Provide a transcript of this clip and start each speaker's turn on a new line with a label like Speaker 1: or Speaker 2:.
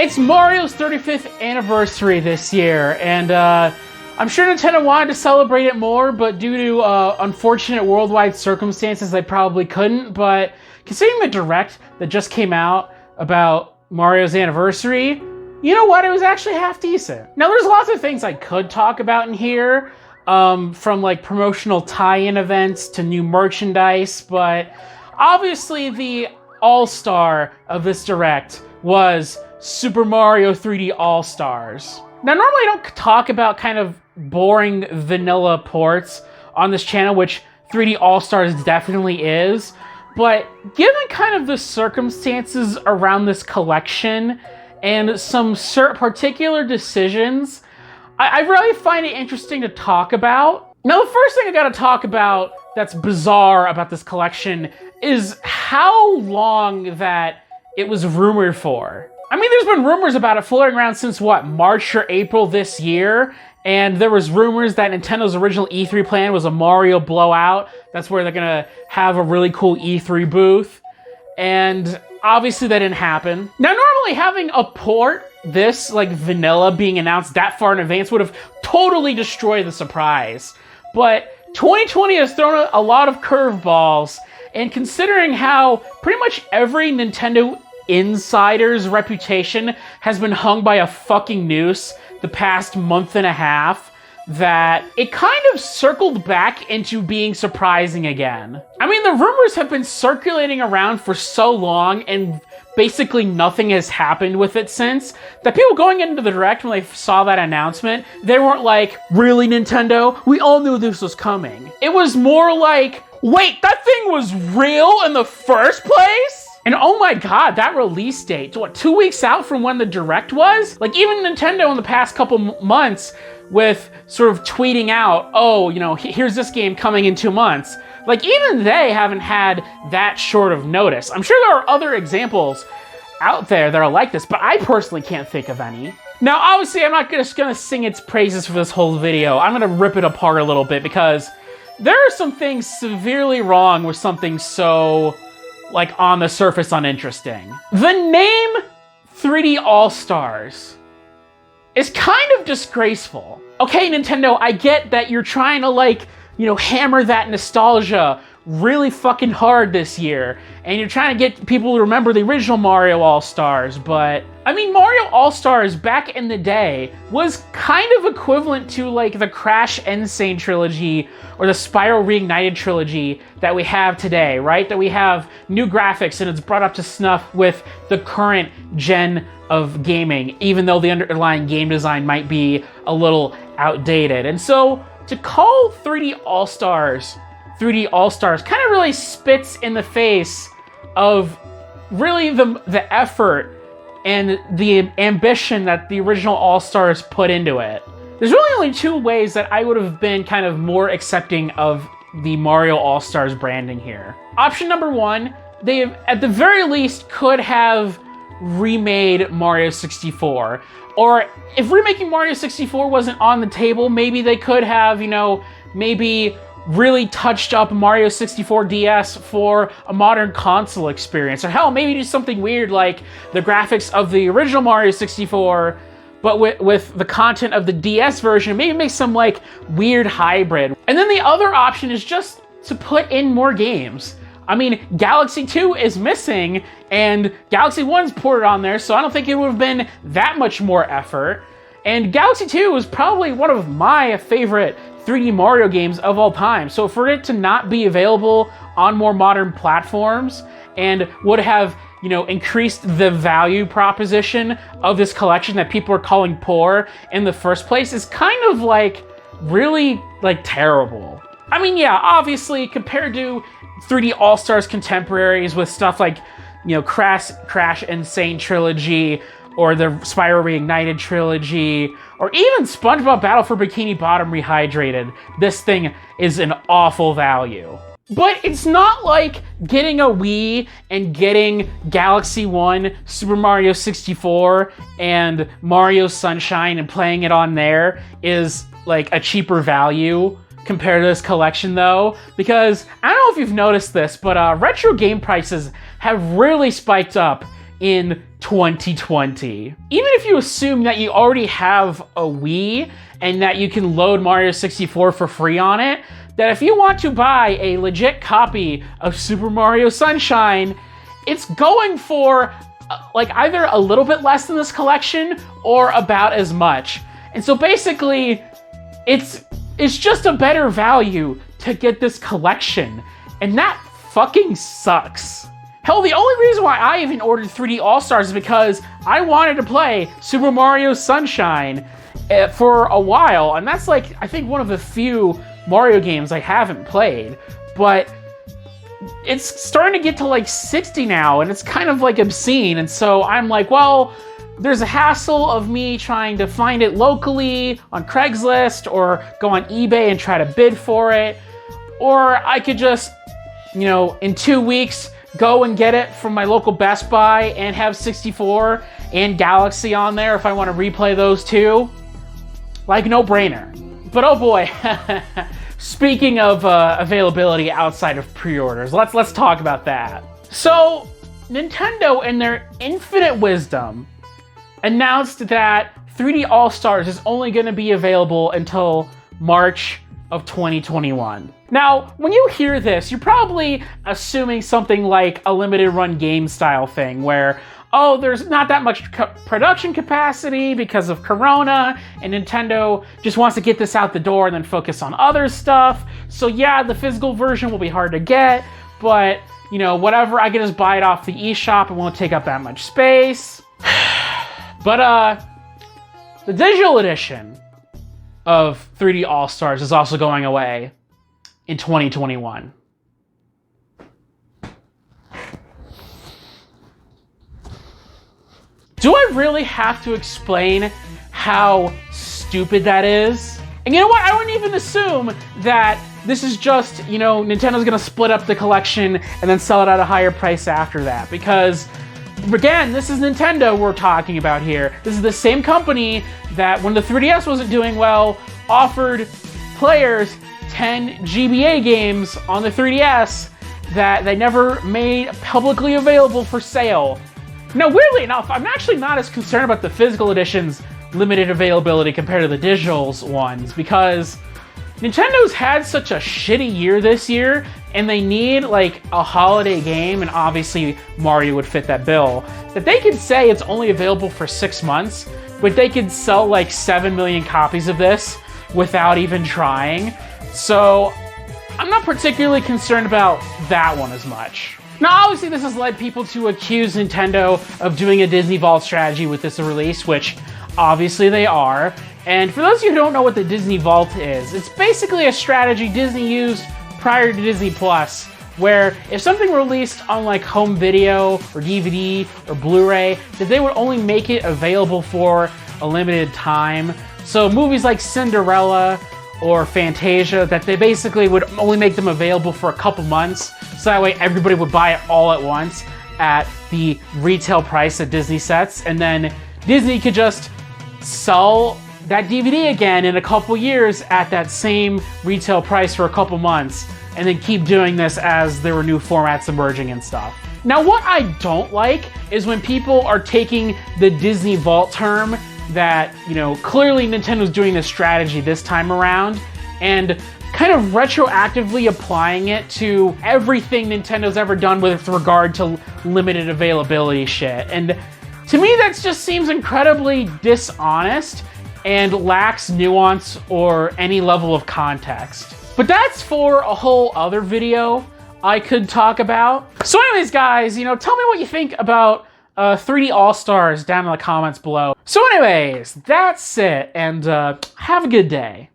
Speaker 1: It's Mario's 35th anniversary this year, and I'm sure Nintendo wanted to celebrate it more, but due to unfortunate worldwide circumstances, they probably couldn't. But considering the Direct that just came out about Mario's anniversary, you know what? It was actually half decent. Now, there's lots of things I could talk about in here, from like promotional tie-in events to new merchandise, but obviously the all-star of this Direct was Super Mario 3D All-Stars. Now, normally I don't talk about kind of boring vanilla ports on this channel, which 3D All-Stars definitely is, but given kind of the circumstances around this collection and some particular decisions, I really find it interesting to talk about. Now, the first thing I gotta talk about that's bizarre about this collection is how long that it was rumored for. I mean, there's been rumors about it floating around since, what, March or April this year? And there was rumors that Nintendo's original E3 plan was a Mario blowout. That's where they're gonna have a really cool E3 booth. And obviously that didn't happen. Now, normally having a port this, like, vanilla being announced that far in advance would have totally destroyed the surprise. But 2020 has thrown a lot of curveballs, and considering how pretty much every Nintendo insider's reputation has been hung by a fucking noose the past month and a half, that it kind of circled back into being surprising again. I mean, the rumors have been circulating around for so long, and basically nothing has happened with it since, that people going into the Direct when they saw that announcement, they weren't like, really, Nintendo? We all knew this was coming. It was more like, wait, that thing was real in the first place? And oh my god, that release date, what, 2 weeks out from when the Direct was? Like, even Nintendo in the past couple months with sort of tweeting out, oh, you know, here's this game coming in 2 months. Like, even they haven't had that short of notice. I'm sure there are other examples out there that are like this, but I personally can't think of any. Now, obviously, I'm not just gonna sing its praises for this whole video. I'm gonna rip it apart a little bit, because there are some things severely wrong with something so, like, on the surface uninteresting. The name 3D All-Stars is kind of disgraceful. Okay, Nintendo, I get that you're trying to, like, you know, hammer that nostalgia really fucking hard this year, and you're trying to get people to remember the original Mario All-Stars, but I mean, Mario All-Stars back in the day was kind of equivalent to, like, the Crash Insane trilogy or the Spyro Reignited trilogy that we have today, right? That we have new graphics and it's brought up to snuff with the current gen of gaming, even though the underlying game design might be a little outdated. And so to call 3D All-Stars kind of really spits in the face of really the effort and the ambition that the original All-Stars put into it. There's really only two ways that I would have been kind of more accepting of the Mario All-Stars branding here. Option number one, they at the very least could have remade Mario 64. Or if remaking Mario 64 wasn't on the table, maybe they could have, you know, maybe really touched up Mario 64 DS for a modern console experience. Or hell, maybe do something weird like the graphics of the original Mario 64, but with the content of the DS version, maybe make some, like, weird hybrid. And then the other option is just to put in more games. I mean, Galaxy 2 is missing, and Galaxy 1's ported on there, so I don't think it would have been that much more effort. And Galaxy 2 was probably one of my favorite 3D Mario games of all time. So for it to not be available on more modern platforms and would have, you know, increased the value proposition of this collection that people are calling poor in the first place is kind of, like, really, like, terrible. I mean, yeah, obviously, compared to 3D All-Stars contemporaries with stuff like, you know, Crash Insane trilogy, or the Spyro Reignited trilogy, or even SpongeBob Battle for Bikini Bottom Rehydrated, this thing is an awful value. But it's not like getting a Wii and getting Galaxy 1, Super Mario 64, and Mario Sunshine and playing it on there is, like, a cheaper value compared to this collection, though, because I don't know if you've noticed this, but retro game prices have really spiked up in 2020. Even if you assume that you already have a Wii and that you can load Mario 64 for free on it, that if you want to buy a legit copy of Super Mario Sunshine, it's going for like either a little bit less than this collection or about as much. And so basically, it's just a better value to get this collection. And that fucking sucks. Hell, the only reason why I even ordered 3D All-Stars is because I wanted to play Super Mario Sunshine for a while, and that's like, I think one of the few Mario games I haven't played, but it's starting to get to like 60 now, and it's kind of like obscene, and so I'm like, well, there's a hassle of me trying to find it locally on Craigslist or go on eBay and try to bid for it, or I could just, you know, in 2 weeks, go and get it from my local Best Buy and have 64 and Galaxy on there if I want to replay those two. Like, no brainer. But oh boy, speaking of availability outside of pre-orders, let's talk about that. So, Nintendo, in their infinite wisdom, announced that 3D All-Stars is only going to be available until March of 2021. Now, when you hear this, you're probably assuming something like a limited run game style thing where, oh, there's not that much production capacity because of Corona, and Nintendo just wants to get this out the door and then focus on other stuff. So yeah, the physical version will be hard to get, but, you know, whatever, I can just buy it off the eShop. It won't take up that much space. But, the digital edition of 3D All-Stars is also going away in 2021. Do I really have to explain how stupid that is? And you know what? I wouldn't even assume that this is just, you know, Nintendo's gonna split up the collection and then sell it at a higher price after that. Because, again, this is Nintendo we're talking about here. This is the same company that, when the 3DS wasn't doing well, offered players 10 GBA games on the 3DS that they never made publicly available for sale. Now, weirdly enough, I'm actually not as concerned about the physical edition's limited availability compared to the digital's ones, because Nintendo's had such a shitty year this year, and they need like a holiday game, and obviously Mario would fit that bill, that they could say it's only available for 6 months, but they could sell like 7 million copies of this without even trying. So I'm not particularly concerned about that one as much. Now, obviously, this has led people to accuse Nintendo of doing a Disney Vault strategy with this release, which obviously they are. And for those of you who don't know what the Disney Vault is, it's basically a strategy Disney used prior to Disney Plus, where if something released on like home video or DVD or Blu-ray, that they would only make it available for a limited time. So movies like Cinderella or Fantasia, that they basically would only make them available for a couple months, so that way everybody would buy it all at once at the retail price that Disney sets, and then Disney could just sell that DVD again in a couple years at that same retail price for a couple months, and then keep doing this as there were new formats emerging and stuff. Now, what I don't like is when people are taking the Disney Vault term that, you know, clearly Nintendo's doing this strategy this time around, and kind of retroactively applying it to everything Nintendo's ever done with regard to limited availability shit. And to me, that just seems incredibly dishonest and lacks nuance or any level of context. But that's for a whole other video I could talk about. So anyways, guys, you know, tell me what you think about 3D All-Stars down in the comments below. So anyways, that's it, and have a good day.